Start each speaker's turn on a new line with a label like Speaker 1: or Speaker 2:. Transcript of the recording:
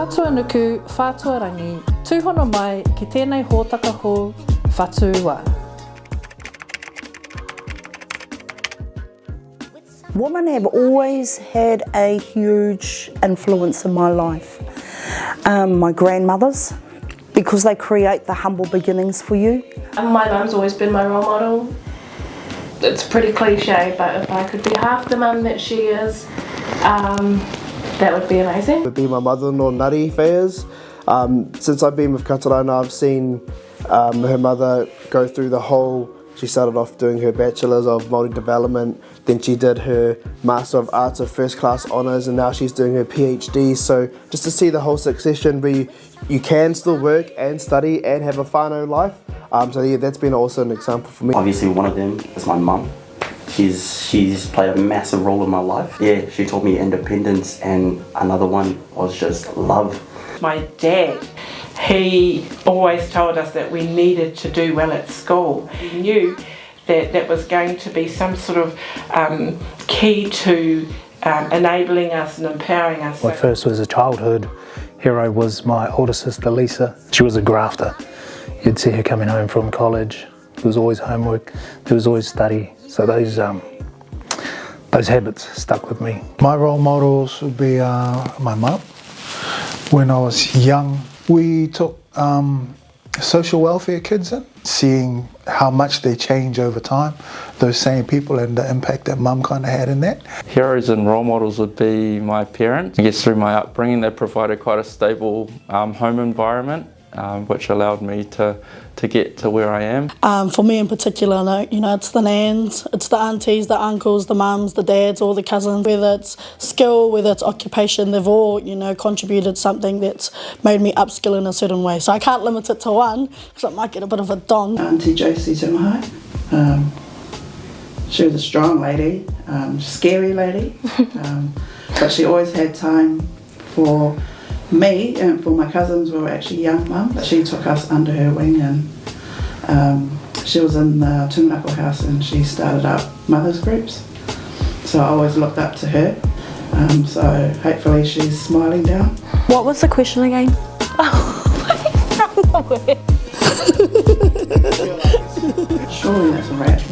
Speaker 1: Whātua nuku, whātua rangi, tūhono mai ki tēnei hōtaka hou, Whatu-a.
Speaker 2: Women have always had a huge influence in my life. My grandmothers, because they create the humble beginnings for you.
Speaker 3: My mum's always been my role model. It's pretty cliche, but if I could be half the mum that she is, that would be amazing.
Speaker 4: It would be my mother-in-law, Nari Fayers. Since I've been with Katarana, I've seen her mother go through the whole. She started off doing her Bachelor's of Māori Development, then she did her Master of Arts of First Class Honours, and now she's doing her PhD. So just to see the whole succession where you can still work and study and have a whānau life. So yeah, that's been also an example for me.
Speaker 5: Obviously one of them is my mum. She's played a massive role in my life. Yeah, she taught me independence, and another one was just love.
Speaker 6: My dad, he always told us that we needed to do well at school. He knew that that was going to be some sort of key to enabling us and empowering us.
Speaker 7: My first was a childhood hero was my older sister Lisa. She was a grafter. You'd see her coming home from college. There was always homework, there was always study. So those habits stuck with me.
Speaker 8: My role models would be my mum. When I was young, we took social welfare kids in, seeing how much they change over time, those same people, and the impact that mum kind of had in that.
Speaker 9: Heroes and role models would be my parents. I guess through my upbringing they provided quite a stable home environment, which allowed me to get to where I am.
Speaker 10: For me in particular, you know, it's the nans, it's the aunties, the uncles, the mums, the dads, all the cousins. Whether it's skill, whether it's occupation, they've all, you know, contributed something that's made me upskill in a certain way. So I can't limit it to one, because I might get a bit of a don.
Speaker 11: Auntie Josie Tumahai, she was a strong lady, scary lady, but she always had time for me and for my cousins. We were actually young mum, but she took us under her wing, and she was in the Tūmanako house and she started up mothers groups. So I always looked up to her. So hopefully she's smiling down.
Speaker 2: What was the question again?
Speaker 11: Surely that's a rat.